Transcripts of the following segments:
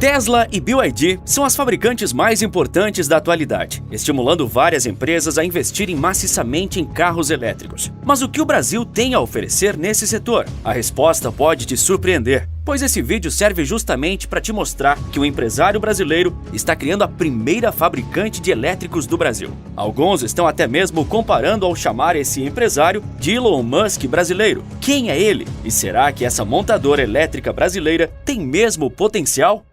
Tesla e BYD são as fabricantes mais importantes da atualidade, estimulando várias empresas a investirem maciçamente em carros elétricos. Mas o que o Brasil tem a oferecer nesse setor? A resposta pode te surpreender, pois esse vídeo serve justamente para te mostrar que o empresário brasileiro está criando a primeira fabricante de elétricos do Brasil. Alguns estão até mesmo comparando ao chamar esse empresário de Elon Musk brasileiro. Quem é ele? E será que essa montadora elétrica brasileira tem mesmo potencial?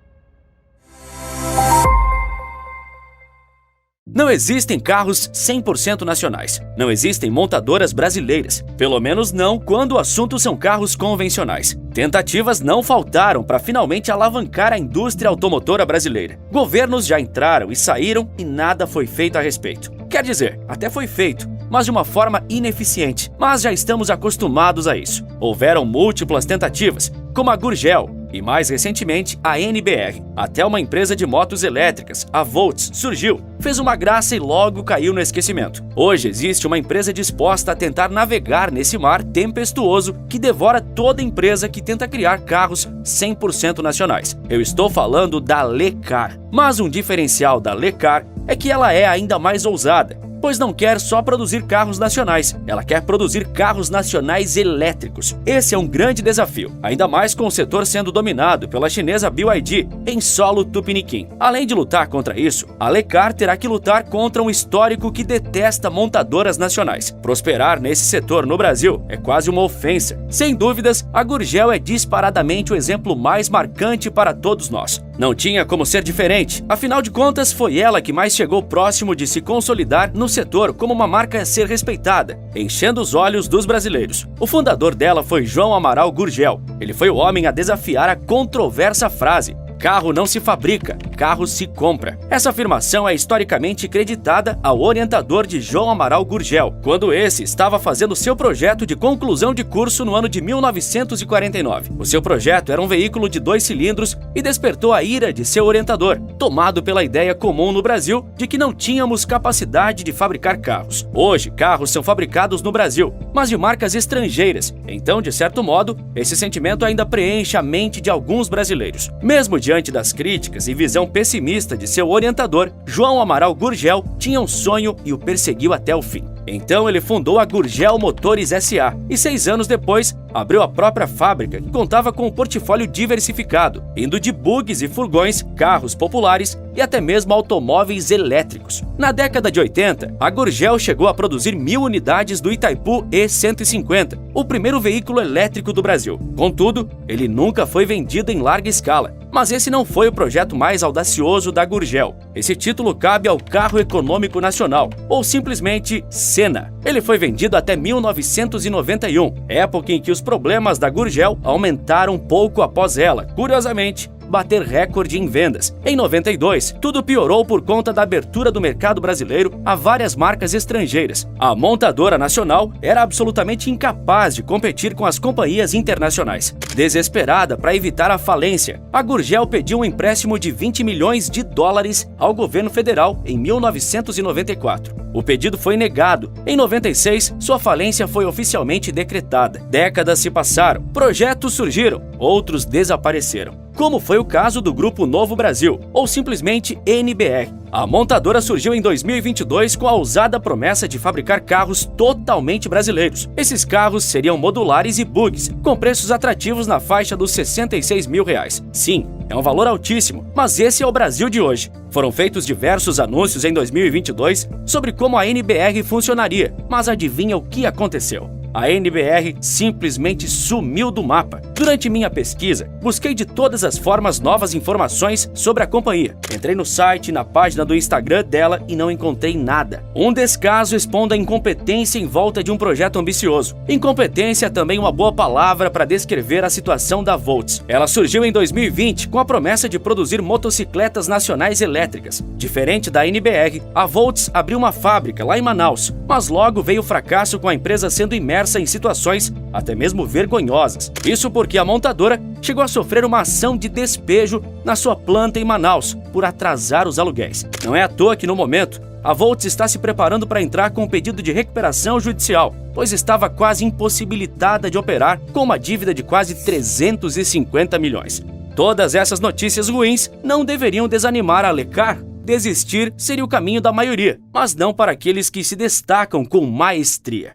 Não existem carros 100% nacionais. Não existem montadoras brasileiras. Pelo menos não quando o assunto são carros convencionais. Tentativas não faltaram para finalmente alavancar a indústria automotora brasileira. Governos já entraram e saíram e nada foi feito a respeito. Quer dizer, até foi feito, mas de uma forma ineficiente. Mas já estamos acostumados a isso. Houveram múltiplas tentativas, como a Gurgel e, mais recentemente, a NBR. Até uma empresa de motos elétricas, a Volts, surgiu, fez uma graça e logo caiu no esquecimento. Hoje existe uma empresa disposta a tentar navegar nesse mar tempestuoso que devora toda empresa que tenta criar carros 100% nacionais. Eu estou falando da Lecar. Mas um diferencial da Lecar é que ela é ainda mais ousada, pois não quer só produzir carros nacionais, ela quer produzir carros nacionais elétricos. Esse é um grande desafio, ainda mais com o setor sendo dominado pela chinesa BYD em solo tupiniquim. Além de lutar contra isso, a Lecar terá que lutar contra um histórico que detesta montadoras nacionais. Prosperar nesse setor no Brasil é quase uma ofensa. Sem dúvidas, a Gurgel é disparadamente o exemplo mais marcante para todos nós. Não tinha como ser diferente, afinal de contas foi ela que mais chegou próximo de se consolidar no setor como uma marca a ser respeitada, enchendo os olhos dos brasileiros. O fundador dela foi João Amaral Gurgel. Ele foi o homem a desafiar a controversa frase: carro não se fabrica, carro se compra. Essa afirmação é historicamente creditada ao orientador de João Amaral Gurgel, quando esse estava fazendo seu projeto de conclusão de curso no ano de 1949. O seu projeto era um veículo de 2 cilindros e despertou a ira de seu orientador, tomado pela ideia comum no Brasil de que não tínhamos capacidade de fabricar carros. Hoje, carros são fabricados no Brasil, mas de marcas estrangeiras. Então, de certo modo, esse sentimento ainda preenche a mente de alguns brasileiros. Mesmo diante das críticas e visão pessimista de seu orientador, João Amaral Gurgel tinha um sonho e o perseguiu até o fim. Então ele fundou a Gurgel Motores S.A. e 6 anos depois abriu a própria fábrica que contava com um portfólio diversificado, indo de bugs e furgões, carros populares e até mesmo automóveis elétricos. Na década de 80, a Gurgel chegou a produzir 1.000 unidades do Itaipu E150, o primeiro veículo elétrico do Brasil. Contudo, ele nunca foi vendido em larga escala. Mas esse não foi o projeto mais audacioso da Gurgel. Esse título cabe ao Carro Econômico Nacional, ou simplesmente Sena. Ele foi vendido até 1991, época em que os problemas da Gurgel aumentaram pouco após ela, curiosamente, bater recorde em vendas. Em 92, tudo piorou por conta da abertura do mercado brasileiro a várias marcas estrangeiras. A montadora nacional era absolutamente incapaz de competir com as companhias internacionais. Desesperada para evitar a falência, a Gurgel pediu um empréstimo de 20 milhões de dólares ao governo federal em 1994. O pedido foi negado. Em 96, sua falência foi oficialmente decretada. Décadas se passaram, projetos surgiram, outros desapareceram. Como foi o caso do Grupo Novo Brasil, ou simplesmente NBR. A montadora surgiu em 2022 com a ousada promessa de fabricar carros totalmente brasileiros. Esses carros seriam modulares e bugs, com preços atrativos na faixa dos R$66 mil. Sim, é um valor altíssimo, mas esse é o Brasil de hoje. Foram feitos diversos anúncios em 2022 sobre como a NBR funcionaria, mas adivinha o que aconteceu? A NBR simplesmente sumiu do mapa. Durante minha pesquisa, busquei de todas as formas novas informações sobre a companhia. Entrei no site, na página do Instagram dela e não encontrei nada. Um descaso expondo a incompetência em volta de um projeto ambicioso. Incompetência é também uma boa palavra para descrever a situação da Volts. Ela surgiu em 2020 com a promessa de produzir motocicletas nacionais elétricas. Diferente da NBR, a Volts abriu uma fábrica lá em Manaus, mas logo veio o fracasso com a empresa sendo imersa em situações até mesmo vergonhosas. Isso porque a montadora chegou a sofrer uma ação de despejo na sua planta em Manaus por atrasar os aluguéis. Não é à toa que, no momento, a Volts está se preparando para entrar com um pedido de recuperação judicial, pois estava quase impossibilitada de operar com uma dívida de quase 350 milhões. Todas essas notícias ruins não deveriam desanimar a Lecar. Desistir seria o caminho da maioria, mas não para aqueles que se destacam com maestria.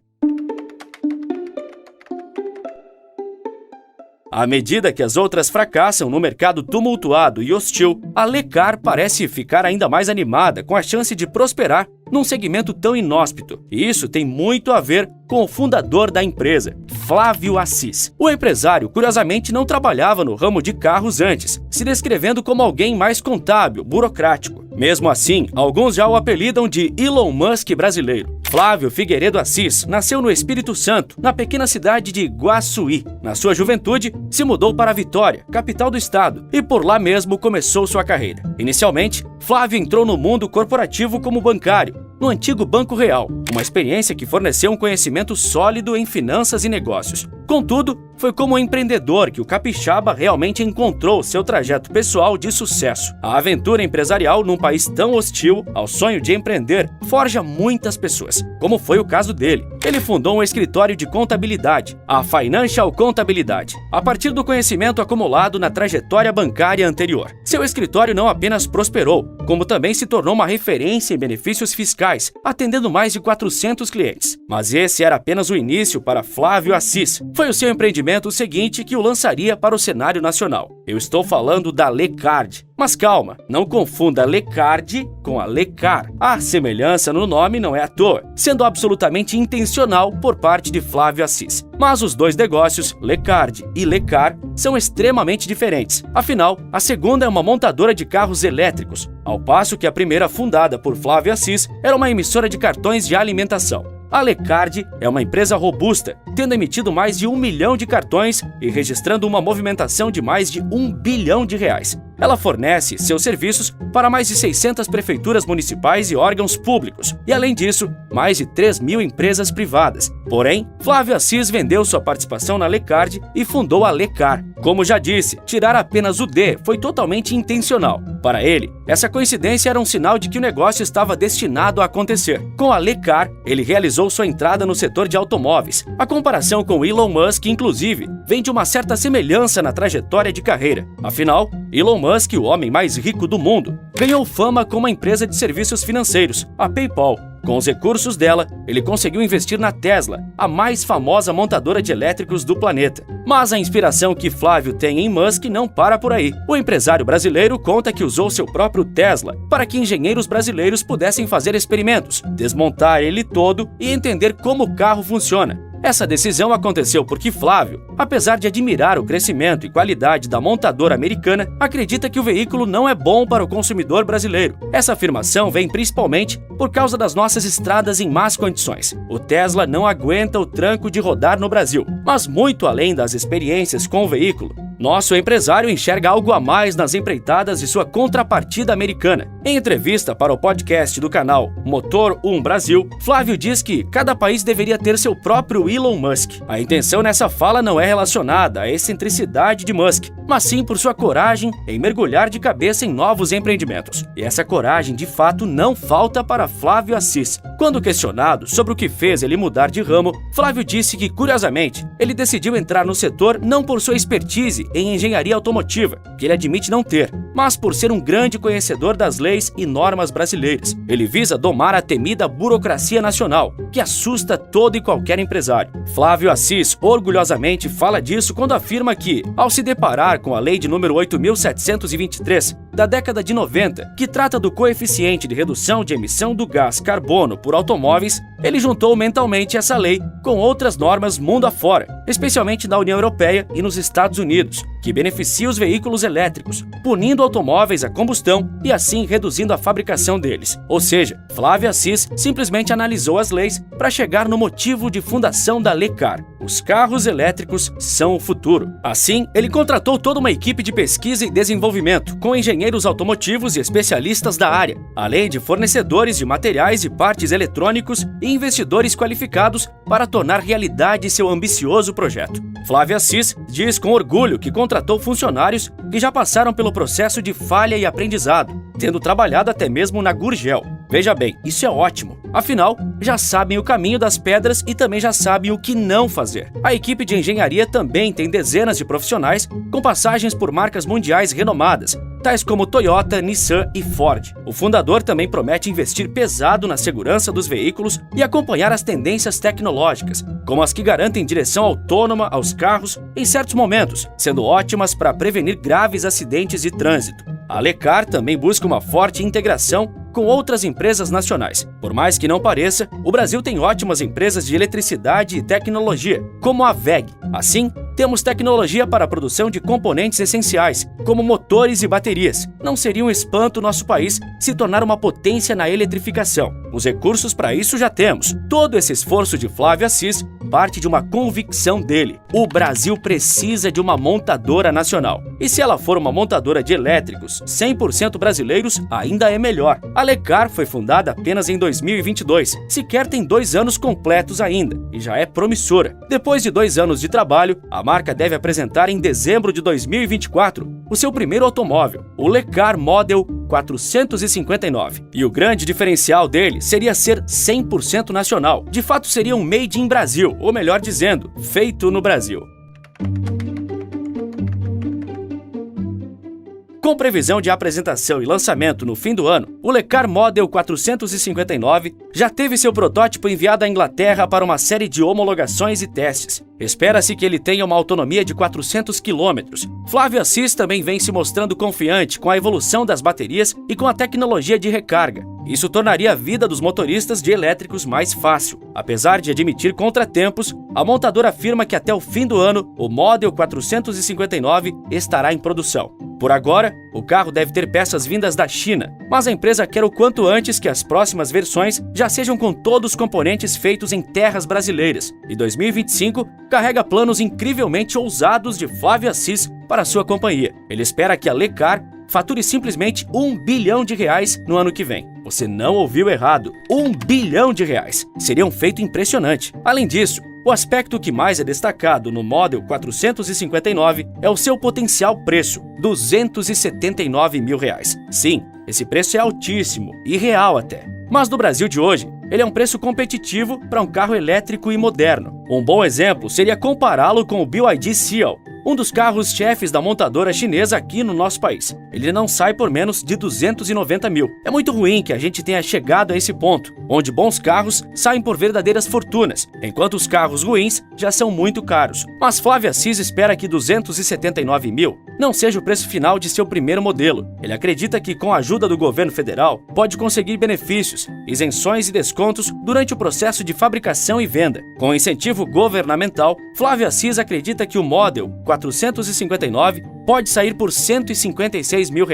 À medida que as outras fracassam no mercado tumultuado e hostil, a Lecar parece ficar ainda mais animada com a chance de prosperar num segmento tão inóspito. E isso tem muito a ver com o fundador da empresa, Flávio Assis. O empresário, curiosamente, não trabalhava no ramo de carros antes, se descrevendo como alguém mais contábil, burocrático. Mesmo assim, alguns já o apelidam de Elon Musk brasileiro. Flávio Figueiredo Assis nasceu no Espírito Santo, na pequena cidade de Guaçuí. Na sua juventude, se mudou para Vitória, capital do estado, e por lá mesmo começou sua carreira. Inicialmente, Flávio entrou no mundo corporativo como bancário, no antigo Banco Real, uma experiência que forneceu um conhecimento sólido em finanças e negócios. Contudo, foi como empreendedor que o capixaba realmente encontrou seu trajeto pessoal de sucesso. A aventura empresarial num país tão hostil ao sonho de empreender forja muitas pessoas, como foi o caso dele. Ele fundou um escritório de contabilidade, a Financial Contabilidade, a partir do conhecimento acumulado na trajetória bancária anterior. Seu escritório não apenas prosperou, como também se tornou uma referência em benefícios fiscais, atendendo mais de 400 clientes. Mas esse era apenas o início para Flávio Assis. Foi o seu empreendimento seguinte que o lançaria para o cenário nacional. Eu estou falando da Lecard. Mas calma, não confunda Lecard com a Lecar. A semelhança no nome não é à toa, sendo absolutamente intencional por parte de Flávio Assis. Mas os dois negócios, Lecard e Lecar, são extremamente diferentes. Afinal, a segunda é uma montadora de carros elétricos, ao passo que a primeira, fundada por Flávio Assis, era uma emissora de cartões de alimentação. A Lecard é uma empresa robusta, tendo emitido mais de 1 milhão de cartões e registrando uma movimentação de mais de R$1 bilhão. Ela fornece seus serviços para mais de 600 prefeituras municipais e órgãos públicos, e além disso, mais de 3.000 empresas privadas. Porém, Flávio Assis vendeu sua participação na Lecard e fundou a Lecar. Como já disse, tirar apenas o D foi totalmente intencional. Para ele, essa coincidência era um sinal de que o negócio estava destinado a acontecer. Com a Lecar, ele realizou sua entrada no setor de automóveis. A comparação com Elon Musk, inclusive, vem de uma certa semelhança na trajetória de carreira. Afinal, Elon Musk, o homem mais rico do mundo, ganhou fama com uma empresa de serviços financeiros, a PayPal. Com os recursos dela, ele conseguiu investir na Tesla, a mais famosa montadora de elétricos do planeta. Mas a inspiração que Flávio tem em Musk não para por aí. O empresário brasileiro conta que usou seu próprio Tesla para que engenheiros brasileiros pudessem fazer experimentos, desmontar ele todo e entender como o carro funciona. Essa decisão aconteceu porque Flávio, apesar de admirar o crescimento e qualidade da montadora americana, acredita que o veículo não é bom para o consumidor brasileiro. Essa afirmação vem principalmente por causa das nossas estradas em más condições. O Tesla não aguenta o tranco de rodar no Brasil, mas muito além das experiências com o veículo, nosso empresário enxerga algo a mais nas empreitadas de sua contrapartida americana. Em entrevista para o podcast do canal Motor 1 Brasil, Flávio diz que cada país deveria ter seu próprio Elon Musk. A intenção nessa fala não é relacionada à excentricidade de Musk, mas sim por sua coragem em mergulhar de cabeça em novos empreendimentos. E essa coragem, de fato, não falta para Flávio Assis. Quando questionado sobre o que fez ele mudar de ramo, Flávio disse que, curiosamente, ele decidiu entrar no setor não por sua expertise em engenharia automotiva, que ele admite não ter, mas por ser um grande conhecedor das leis e normas brasileiras. Ele visa domar a temida burocracia nacional, que assusta todo e qualquer empresário. Flávio Assis orgulhosamente fala disso quando afirma que, ao se deparar com a lei de número 8.723, da década de 90, que trata do coeficiente de redução de emissão do gás carbono por automóveis, ele juntou mentalmente essa lei com outras normas mundo afora, especialmente na União Europeia e nos Estados Unidos, que beneficia os veículos elétricos, punindo automóveis a combustão e assim reduzindo a fabricação deles. Ou seja, Flávio Assis simplesmente analisou as leis para chegar no motivo de fundação da Lecar. Os carros elétricos são o futuro. Assim, ele contratou toda uma equipe de pesquisa e desenvolvimento, com engenheiros automotivos e especialistas da área, além de fornecedores de materiais e partes eletrônicos e investidores qualificados para tornar realidade seu ambicioso projeto. Flávio Assis diz com orgulho que contratou contratou funcionários que já passaram pelo processo de falha e aprendizado, tendo trabalhado até mesmo na Gurgel. Veja bem, isso é ótimo. Afinal, já sabem o caminho das pedras e também já sabem o que não fazer. A equipe de engenharia também tem dezenas de profissionais com passagens por marcas mundiais renomadas, tais como Toyota, Nissan e Ford. O fundador também promete investir pesado na segurança dos veículos e acompanhar as tendências tecnológicas, como as que garantem direção autônoma aos carros em certos momentos, sendo ótimas para prevenir graves acidentes de trânsito. A Lecar também busca uma forte integração com outras empresas nacionais. Por mais que não pareça, o Brasil tem ótimas empresas de eletricidade e tecnologia, como a WEG. Assim, temos tecnologia para a produção de componentes essenciais, como motores e baterias. Não seria um espanto nosso país se tornar uma potência na eletrificação. Os recursos para isso já temos. Todo esse esforço de Flávio Assis parte de uma convicção dele. O Brasil precisa de uma montadora nacional. E se ela for uma montadora de elétricos 100% brasileiros, ainda é melhor. A Lecar foi fundada apenas em 2022, sequer tem 2 anos completos ainda, e já é promissora. Depois de 2 anos de trabalho, a marca deve apresentar em dezembro de 2024 o seu primeiro automóvel, o Lecar Model 459. E o grande diferencial dele seria ser 100% nacional. De fato, seria um Made in Brasil, ou melhor dizendo, feito no Brasil. Com previsão de apresentação e lançamento no fim do ano, o Lecar Model 459 já teve seu protótipo enviado à Inglaterra para uma série de homologações e testes. Espera-se que ele tenha uma autonomia de 400 km. Flávio Assis também vem se mostrando confiante com a evolução das baterias e com a tecnologia de recarga. Isso tornaria a vida dos motoristas de elétricos mais fácil. Apesar de admitir contratempos, a montadora afirma que até o fim do ano, o Model 459 estará em produção. Por agora, o carro deve ter peças vindas da China, mas a empresa quer o quanto antes que as próximas versões já sejam com todos os componentes feitos em terras brasileiras. E 2025 carrega planos incrivelmente ousados de Flávio Assis para sua companhia. Ele espera que a Lecar fature simplesmente R$1 bilhão no ano que vem. Você não ouviu errado, R$1 bilhão. Seria um feito impressionante. Além disso, o aspecto que mais é destacado no Model 459 é o seu potencial preço, R$279 mil. Sim, esse preço é altíssimo e real até. Mas no Brasil de hoje, ele é um preço competitivo para um carro elétrico e moderno. Um bom exemplo seria compará-lo com o BYD Seal, um dos carros-chefes da montadora chinesa aqui no nosso país. Ele não sai por menos de 290 mil. É muito ruim que a gente tenha chegado a esse ponto, onde bons carros saem por verdadeiras fortunas, enquanto os carros ruins já são muito caros. Mas Flávio Assis espera que 279 mil não seja o preço final de seu primeiro modelo. Ele acredita que, com a ajuda do governo federal, pode conseguir benefícios, isenções e descontos durante o processo de fabricação e venda. Com incentivo governamental, Flávio Assis acredita que o Model 459 pode sair por R$156 mil.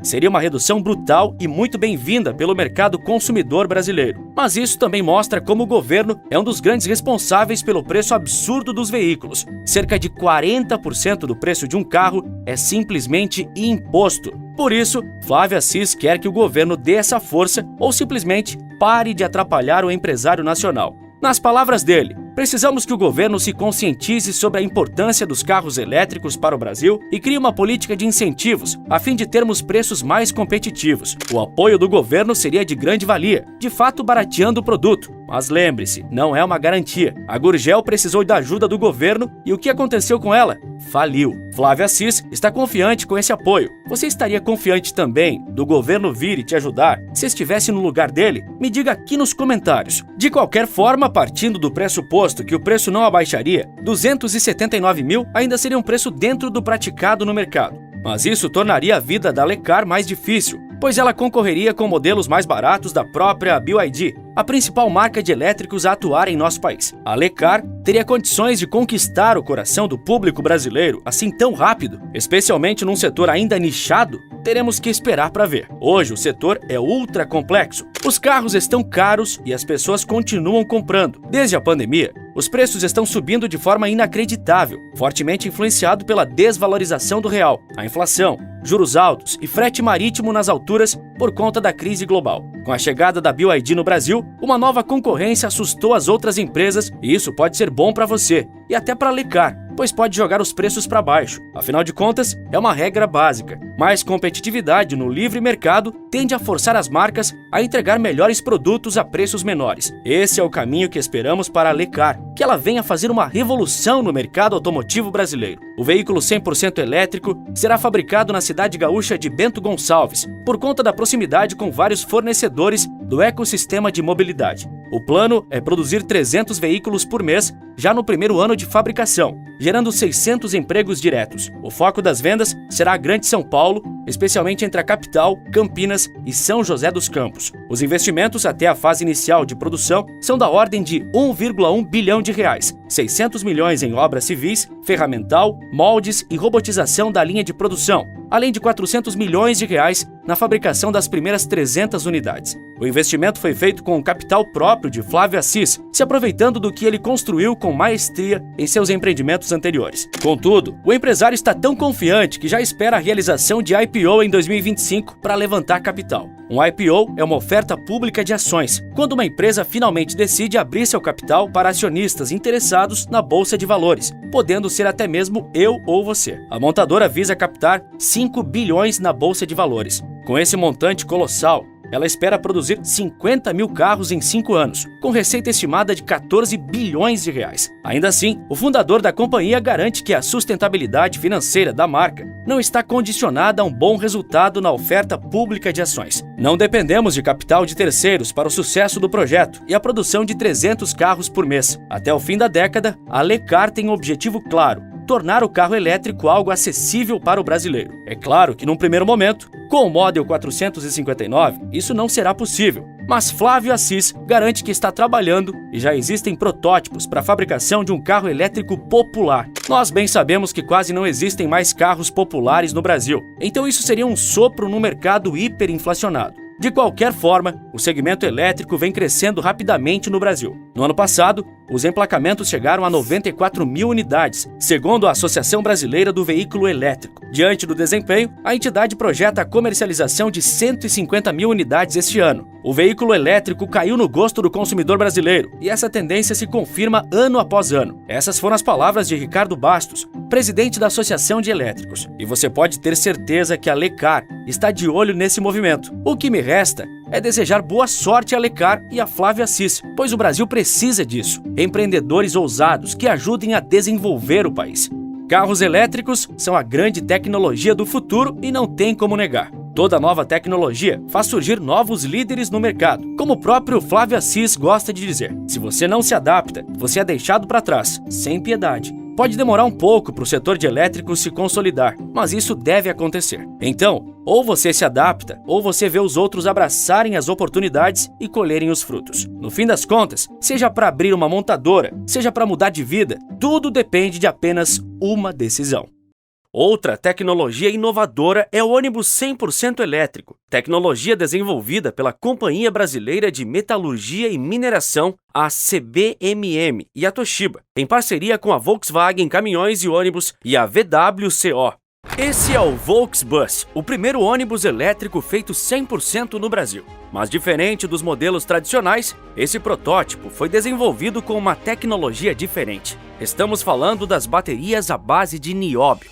Seria uma redução brutal e muito bem-vinda pelo mercado consumidor brasileiro. Mas isso também mostra como o governo é um dos grandes responsáveis pelo preço absurdo dos veículos. Cerca de 40% do preço de um carro é simplesmente imposto. Por isso, Flávio Assis quer que o governo dê essa força ou simplesmente pare de atrapalhar o empresário nacional. Nas palavras dele, precisamos que o governo se conscientize sobre a importância dos carros elétricos para o Brasil e crie uma política de incentivos a fim de termos preços mais competitivos. O apoio do governo seria de grande valia, de fato barateando o produto. Mas lembre-se, não é uma garantia. A Gurgel precisou da ajuda do governo e o que aconteceu com ela? Faliu. Flávio Assis está confiante com esse apoio. Você estaria confiante também do governo vir e te ajudar? Se estivesse no lugar dele, me diga aqui nos comentários. De qualquer forma, partindo do pressuposto que o preço não abaixaria, 279 mil ainda seria um preço dentro do praticado no mercado. Mas isso tornaria a vida da Lecar mais difícil, pois ela concorreria com modelos mais baratos da própria BYD, a principal marca de elétricos a atuar em nosso país. A Lecar teria condições de conquistar o coração do público brasileiro assim tão rápido, especialmente num setor ainda nichado? Teremos que esperar para ver. Hoje o setor é ultra complexo. Os carros estão caros e as pessoas continuam comprando. Desde a pandemia, os preços estão subindo de forma inacreditável, fortemente influenciado pela desvalorização do real, a inflação, juros altos e frete marítimo nas alturas por conta da crise global. Com a chegada da BYD no Brasil, uma nova concorrência assustou as outras empresas e isso pode ser bom para você e até para a Lecar, pois pode jogar os preços para baixo. Afinal de contas, é uma regra básica. Mais competitividade no livre mercado tende a forçar as marcas a entregar melhores produtos a preços menores. Esse é o caminho que esperamos para a Lecar, que ela venha fazer uma revolução no mercado automotivo brasileiro. O veículo 100% elétrico será fabricado na cidade gaúcha de Bento Gonçalves, por conta da proximidade com vários fornecedores do ecossistema de mobilidade. O plano é produzir 300 veículos por mês já no primeiro ano de fabricação, gerando 600 empregos diretos. O foco das vendas será a Grande São Paulo, especialmente entre a capital, Campinas e São José dos Campos. Os investimentos até a fase inicial de produção são da ordem de 1,1 bilhão de reais, 600 milhões em obras civis, ferramental, moldes e robotização da linha de produção, além de 400 milhões de reais na fabricação das primeiras 300 unidades. O investimento foi feito com o capital próprio de Flávio Assis, se aproveitando do que ele construiu com maestria em seus empreendimentos anteriores. Contudo, o empresário está tão confiante que já espera a realização de IPO em 2025 para levantar capital. Um IPO é uma oferta pública de ações, quando uma empresa finalmente decide abrir seu capital para acionistas interessados na Bolsa de Valores, podendo ser até mesmo eu ou você. A montadora visa captar 5 bilhões na Bolsa de Valores. Com esse montante colossal, ela espera produzir 50 mil carros em 5 anos, com receita estimada de 14 bilhões de reais. Ainda assim, o fundador da companhia garante que a sustentabilidade financeira da marca não está condicionada a um bom resultado na oferta pública de ações. Não dependemos de capital de terceiros para o sucesso do projeto e a produção de 300 carros por mês. Até o fim da década, a Lecar tem um objetivo claro: tornar o carro elétrico algo acessível para o brasileiro. É claro que num primeiro momento, com o Model 459, isso não será possível, mas Flávio Assis garante que está trabalhando e já existem protótipos para a fabricação de um carro elétrico popular. Nós bem sabemos que quase não existem mais carros populares no Brasil, então isso seria um sopro no mercado hiperinflacionado. De qualquer forma, o segmento elétrico vem crescendo rapidamente no Brasil. No ano passado, os emplacamentos chegaram a 94 mil unidades, segundo a Associação Brasileira do Veículo Elétrico. Diante do desempenho, a entidade projeta a comercialização de 150 mil unidades este ano. O veículo elétrico caiu no gosto do consumidor brasileiro e essa tendência se confirma ano após ano. Essas foram as palavras de Ricardo Bastos, presidente da Associação de Elétricos. E você pode ter certeza que a Lecar está de olho nesse movimento. O que me resta é desejar boa sorte a Lecar e a Flávio Assis, pois o Brasil precisa disso. Empreendedores ousados que ajudem a desenvolver o país. Carros elétricos são a grande tecnologia do futuro e não tem como negar. Toda nova tecnologia faz surgir novos líderes no mercado, como o próprio Flávio Assis gosta de dizer. Se você não se adapta, você é deixado para trás, sem piedade. Pode demorar um pouco para o setor de elétricos se consolidar, mas isso deve acontecer. Então, ou você se adapta, ou você vê os outros abraçarem as oportunidades e colherem os frutos. No fim das contas, seja para abrir uma montadora, seja para mudar de vida, tudo depende de apenas uma decisão. Outra tecnologia inovadora é o ônibus 100% elétrico, tecnologia desenvolvida pela Companhia Brasileira de Metalurgia e Mineração, a CBMM, e a Toshiba, em parceria com a Volkswagen Caminhões e Ônibus e a VWCO. Esse é o Volksbus, o primeiro ônibus elétrico feito 100% no Brasil. Mas diferente dos modelos tradicionais, esse protótipo foi desenvolvido com uma tecnologia diferente. Estamos falando das baterias à base de nióbio.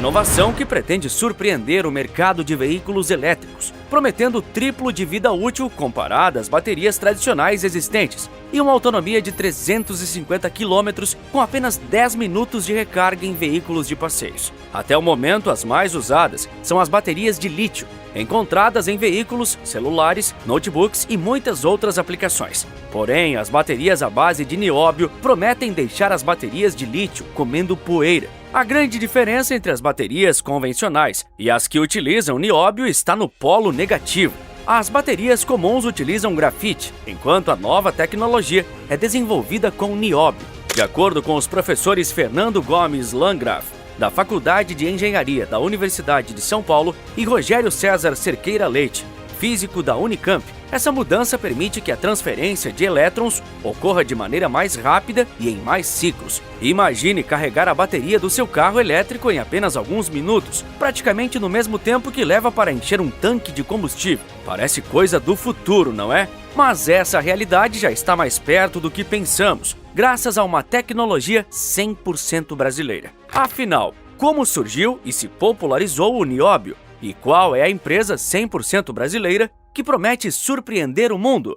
Inovação que pretende surpreender o mercado de veículos elétricos, prometendo triplo de vida útil comparada às baterias tradicionais existentes e uma autonomia de 350 km com apenas 10 minutos de recarga em veículos de passeios. Até o momento, as mais usadas são as baterias de lítio, encontradas em veículos, celulares, notebooks e muitas outras aplicações. Porém, as baterias à base de nióbio prometem deixar as baterias de lítio comendo poeira. A grande diferença entre as baterias convencionais e as que utilizam nióbio está no polo negativo. As baterias comuns utilizam grafite, enquanto a nova tecnologia é desenvolvida com nióbio. De acordo com os professores Fernando Gomes Landgraf, da Faculdade de Engenharia da Universidade de São Paulo, e Rogério César Cerqueira Leite, Físico da Unicamp. Essa mudança permite que a transferência de elétrons ocorra de maneira mais rápida e em mais ciclos. Imagine carregar a bateria do seu carro elétrico em apenas alguns minutos, praticamente no mesmo tempo que leva para encher um tanque de combustível. Parece coisa do futuro, não é? Mas essa realidade já está mais perto do que pensamos, graças a uma tecnologia 100% brasileira. Afinal, como surgiu e se popularizou o nióbio? E qual é a empresa 100% brasileira que promete surpreender o mundo?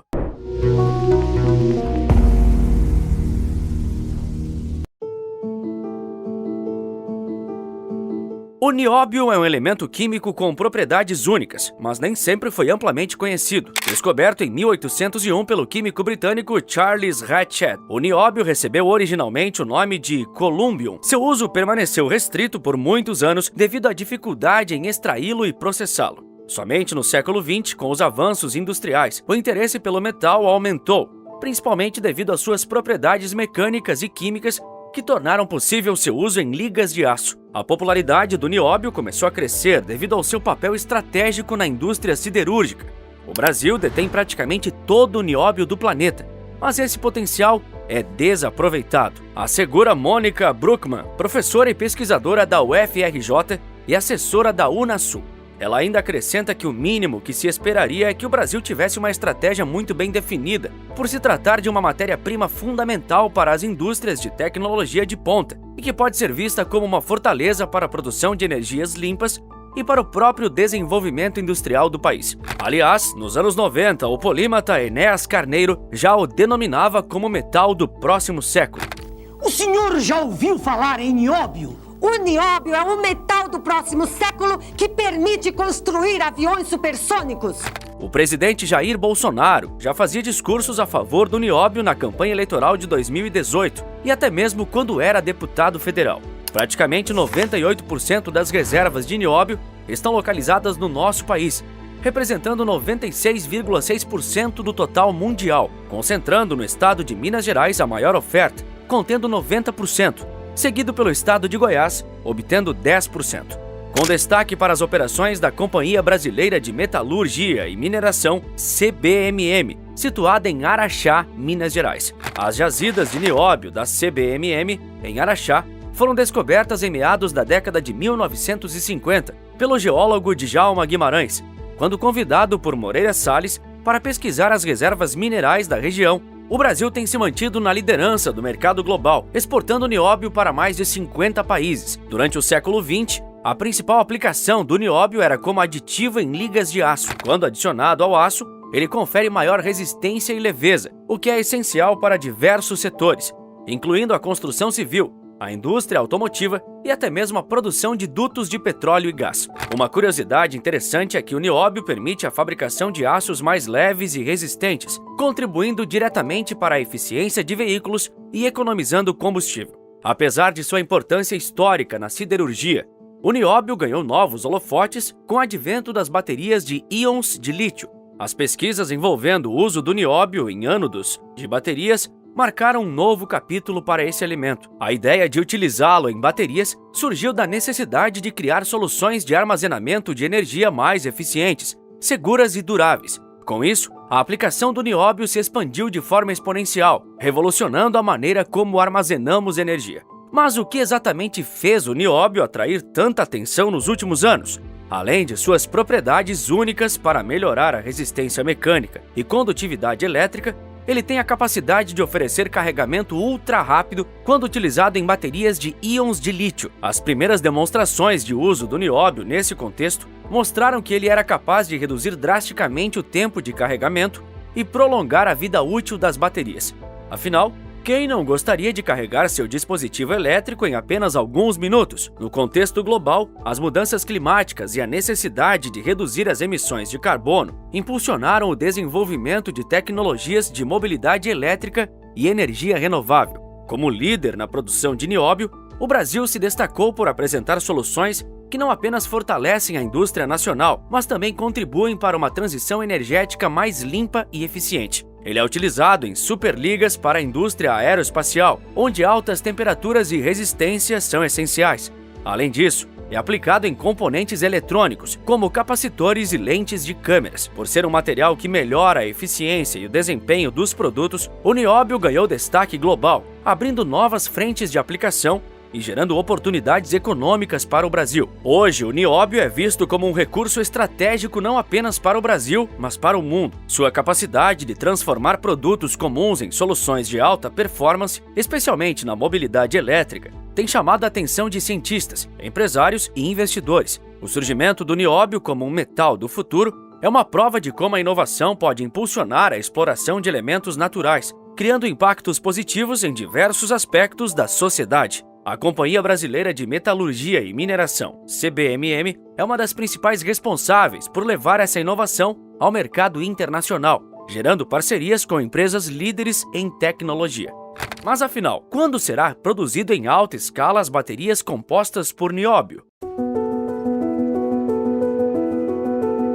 O nióbio é um elemento químico com propriedades únicas, mas nem sempre foi amplamente conhecido. Descoberto em 1801 pelo químico britânico Charles Hatchett, o nióbio recebeu originalmente o nome de columbium. Seu uso permaneceu restrito por muitos anos devido à dificuldade em extraí-lo e processá-lo. Somente no século XX, com os avanços industriais, o interesse pelo metal aumentou, principalmente devido às suas propriedades mecânicas e químicas que tornaram possível seu uso em ligas de aço. A popularidade do nióbio começou a crescer devido ao seu papel estratégico na indústria siderúrgica. O Brasil detém praticamente todo o nióbio do planeta, mas esse potencial é desaproveitado, assegura Mônica Bruckmann, professora e pesquisadora da UFRJ e assessora da Unasul. Ela ainda acrescenta que o mínimo que se esperaria é que o Brasil tivesse uma estratégia muito bem definida, por se tratar de uma matéria-prima fundamental para as indústrias de tecnologia de ponta e que pode ser vista como uma fortaleza para a produção de energias limpas e para o próprio desenvolvimento industrial do país. Aliás, nos anos 90, o polímata Enéas Carneiro já o denominava como metal do próximo século. O senhor já ouviu falar em nióbio? O nióbio é um metal do próximo século que permite construir aviões supersônicos. O presidente Jair Bolsonaro já fazia discursos a favor do nióbio na campanha eleitoral de 2018 e até mesmo quando era deputado federal. Praticamente 98% das reservas de nióbio estão localizadas no nosso país, representando 96,6% do total mundial, concentrando no estado de Minas Gerais a maior oferta, contendo 90%. Seguido pelo estado de Goiás, obtendo 10%. Com destaque para as operações da Companhia Brasileira de Metalurgia e Mineração, CBMM, situada em Araxá, Minas Gerais. As jazidas de nióbio da CBMM, em Araxá, foram descobertas em meados da década de 1950 pelo geólogo Djalma Guimarães, quando convidado por Moreira Salles para pesquisar as reservas minerais da região. O Brasil tem se mantido na liderança do mercado global, exportando nióbio para mais de 50 países. Durante o século XX, a principal aplicação do nióbio era como aditivo em ligas de aço. Quando adicionado ao aço, ele confere maior resistência e leveza, o que é essencial para diversos setores, incluindo a construção civil, a indústria automotiva e até mesmo a produção de dutos de petróleo e gás. Uma curiosidade interessante é que o nióbio permite a fabricação de aços mais leves e resistentes, contribuindo diretamente para a eficiência de veículos e economizando combustível. Apesar de sua importância histórica na siderurgia, o nióbio ganhou novos holofotes com o advento das baterias de íons de lítio. As pesquisas envolvendo o uso do nióbio em ânodos de baterias marcaram um novo capítulo para esse elemento. A ideia de utilizá-lo em baterias surgiu da necessidade de criar soluções de armazenamento de energia mais eficientes, seguras e duráveis. Com isso, a aplicação do nióbio se expandiu de forma exponencial, revolucionando a maneira como armazenamos energia. Mas o que exatamente fez o nióbio atrair tanta atenção nos últimos anos? Além de suas propriedades únicas para melhorar a resistência mecânica e condutividade elétrica, ele tem a capacidade de oferecer carregamento ultra rápido quando utilizado em baterias de íons de lítio. As primeiras demonstrações de uso do nióbio nesse contexto mostraram que ele era capaz de reduzir drasticamente o tempo de carregamento e prolongar a vida útil das baterias. Afinal, quem não gostaria de carregar seu dispositivo elétrico em apenas alguns minutos? No contexto global, as mudanças climáticas e a necessidade de reduzir as emissões de carbono impulsionaram o desenvolvimento de tecnologias de mobilidade elétrica e energia renovável. Como líder na produção de nióbio, o Brasil se destacou por apresentar soluções que não apenas fortalecem a indústria nacional, mas também contribuem para uma transição energética mais limpa e eficiente. Ele é utilizado em superligas para a indústria aeroespacial, onde altas temperaturas e resistência são essenciais. Além disso, é aplicado em componentes eletrônicos, como capacitores e lentes de câmeras. Por ser um material que melhora a eficiência e o desempenho dos produtos, o nióbio ganhou destaque global, abrindo novas frentes de aplicação e gerando oportunidades econômicas para o Brasil. Hoje, o nióbio é visto como um recurso estratégico não apenas para o Brasil, mas para o mundo. Sua capacidade de transformar produtos comuns em soluções de alta performance, especialmente na mobilidade elétrica, tem chamado a atenção de cientistas, empresários e investidores. O surgimento do nióbio como um metal do futuro é uma prova de como a inovação pode impulsionar a exploração de elementos naturais, criando impactos positivos em diversos aspectos da sociedade. A Companhia Brasileira de Metalurgia e Mineração, CBMM, é uma das principais responsáveis por levar essa inovação ao mercado internacional, gerando parcerias com empresas líderes em tecnologia. Mas afinal, quando será produzido em alta escala as baterias compostas por nióbio?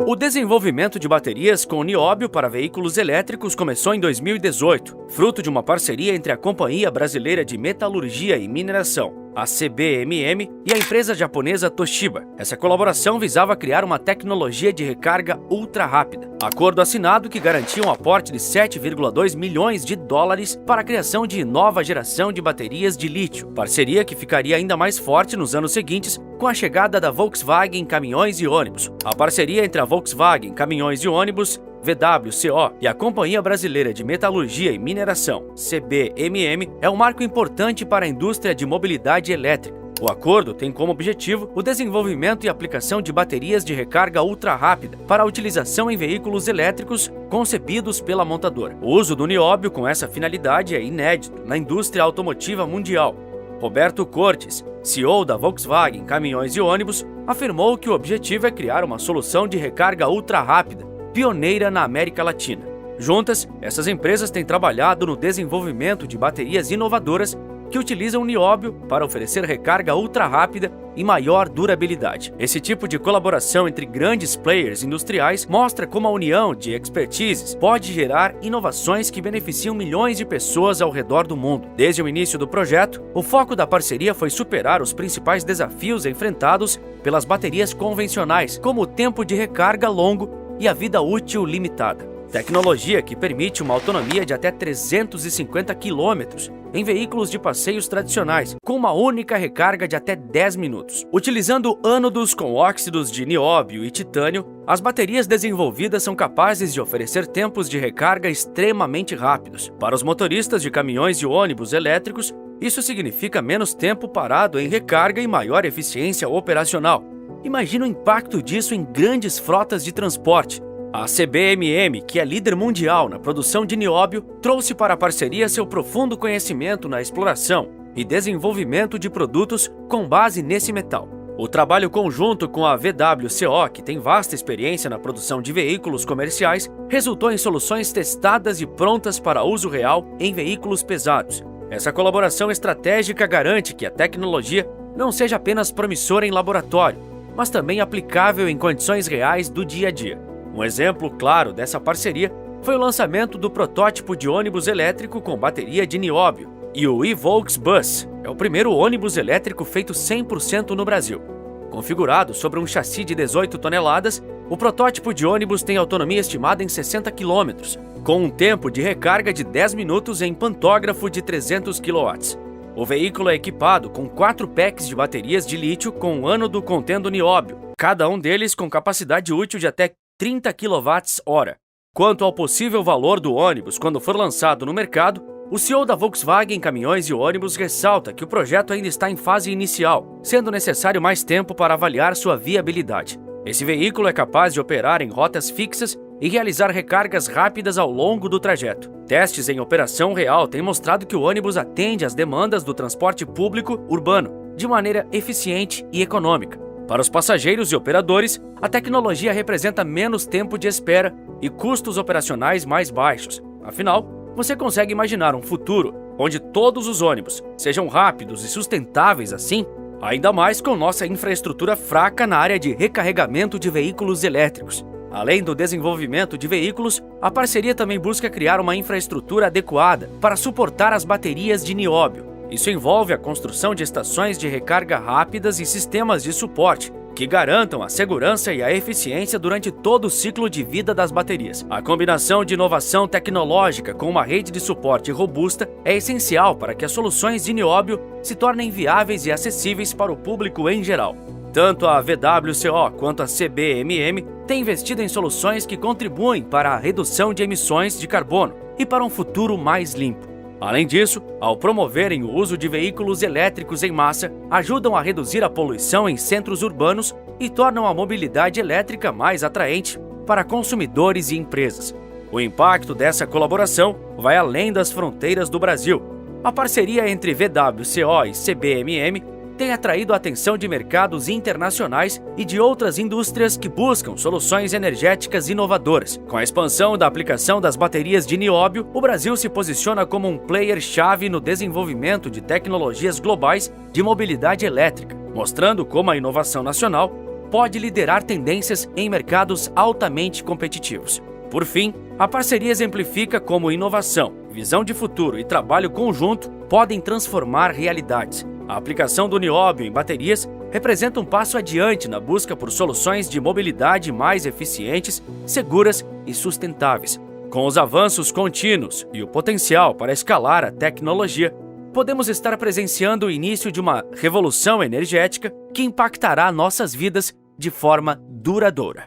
O desenvolvimento de baterias com nióbio para veículos elétricos começou em 2018, fruto de uma parceria entre a Companhia Brasileira de Metalurgia e Mineração, a CBMM, e a empresa japonesa Toshiba. Essa colaboração visava criar uma tecnologia de recarga ultra rápida. Acordo assinado que garantia um aporte de 7,2 milhões de dólares para a criação de nova geração de baterias de lítio, parceria que ficaria ainda mais forte nos anos seguintes com a chegada da Volkswagen Caminhões e Ônibus. A parceria entre a Volkswagen Caminhões e Ônibus, VWCO, e a Companhia Brasileira de Metalurgia e Mineração, CBMM, é um marco importante para a indústria de mobilidade elétrica. O acordo tem como objetivo o desenvolvimento e aplicação de baterias de recarga ultra rápida para a utilização em veículos elétricos concebidos pela montadora. O uso do nióbio com essa finalidade é inédito na indústria automotiva mundial. Roberto Cortes, CEO da Volkswagen Caminhões e Ônibus, afirmou que o objetivo é criar uma solução de recarga ultra rápida, pioneira na América Latina. Juntas, essas empresas têm trabalhado no desenvolvimento de baterias inovadoras que utilizam nióbio para oferecer recarga ultra rápida e maior durabilidade. Esse tipo de colaboração entre grandes players industriais mostra como a união de expertises pode gerar inovações que beneficiam milhões de pessoas ao redor do mundo. Desde o início do projeto, o foco da parceria foi superar os principais desafios enfrentados pelas baterias convencionais, como o tempo de recarga longo e a vida útil limitada. Tecnologia que permite uma autonomia de até 350 km em veículos de passeios tradicionais, com uma única recarga de até 10 minutos. Utilizando ânodos com óxidos de nióbio e titânio, as baterias desenvolvidas são capazes de oferecer tempos de recarga extremamente rápidos. Para os motoristas de caminhões e ônibus elétricos, isso significa menos tempo parado em recarga e maior eficiência operacional. Imagina o impacto disso em grandes frotas de transporte. A CBMM, que é líder mundial na produção de nióbio, trouxe para a parceria seu profundo conhecimento na exploração e desenvolvimento de produtos com base nesse metal. O trabalho conjunto com a VWCO, que tem vasta experiência na produção de veículos comerciais, resultou em soluções testadas e prontas para uso real em veículos pesados. Essa colaboração estratégica garante que a tecnologia não seja apenas promissora em laboratório, mas também aplicável em condições reais do dia a dia. Um exemplo claro dessa parceria foi o lançamento do protótipo de ônibus elétrico com bateria de nióbio, e o eVolksBus é o primeiro ônibus elétrico feito 100% no Brasil. Configurado sobre um chassi de 18 toneladas, o protótipo de ônibus tem autonomia estimada em 60 km, com um tempo de recarga de 10 minutos em pantógrafo de 300 kW. O veículo é equipado com 4 packs de baterias de lítio com um ânodo contendo nióbio, cada um deles com capacidade útil de até 30 kWh. Quanto ao possível valor do ônibus quando for lançado no mercado, o CEO da Volkswagen Caminhões e Ônibus ressalta que o projeto ainda está em fase inicial, sendo necessário mais tempo para avaliar sua viabilidade. Esse veículo é capaz de operar em rotas fixas e realizar recargas rápidas ao longo do trajeto. Testes em operação real têm mostrado que o ônibus atende às demandas do transporte público urbano de maneira eficiente e econômica. Para os passageiros e operadores, a tecnologia representa menos tempo de espera e custos operacionais mais baixos. Afinal, você consegue imaginar um futuro onde todos os ônibus sejam rápidos e sustentáveis assim? Ainda mais com nossa infraestrutura fraca na área de recarregamento de veículos elétricos. Além do desenvolvimento de veículos, a parceria também busca criar uma infraestrutura adequada para suportar as baterias de nióbio. Isso envolve a construção de estações de recarga rápidas e sistemas de suporte, que garantam a segurança e a eficiência durante todo o ciclo de vida das baterias. A combinação de inovação tecnológica com uma rede de suporte robusta é essencial para que as soluções de nióbio se tornem viáveis e acessíveis para o público em geral. Tanto a VWCO quanto a CBMM têm investido em soluções que contribuem para a redução de emissões de carbono e para um futuro mais limpo. Além disso, ao promoverem o uso de veículos elétricos em massa, ajudam a reduzir a poluição em centros urbanos e tornam a mobilidade elétrica mais atraente para consumidores e empresas. O impacto dessa colaboração vai além das fronteiras do Brasil. A parceria entre VWCO e CBMM tem atraído a atenção de mercados internacionais e de outras indústrias que buscam soluções energéticas inovadoras. Com a expansão da aplicação das baterias de nióbio, o Brasil se posiciona como um player-chave no desenvolvimento de tecnologias globais de mobilidade elétrica, mostrando como a inovação nacional pode liderar tendências em mercados altamente competitivos. Por fim, a parceria exemplifica como inovação, visão de futuro e trabalho conjunto podem transformar realidades. A aplicação do nióbio em baterias representa um passo adiante na busca por soluções de mobilidade mais eficientes, seguras e sustentáveis. Com os avanços contínuos e o potencial para escalar a tecnologia, podemos estar presenciando o início de uma revolução energética que impactará nossas vidas de forma duradoura.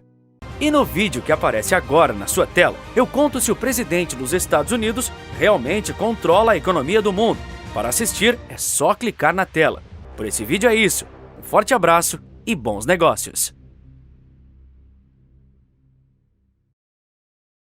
E no vídeo que aparece agora na sua tela, eu conto se o presidente dos Estados Unidos realmente controla a economia do mundo. Para assistir, é só clicar na tela. Por esse vídeo é isso. Um forte abraço e bons negócios!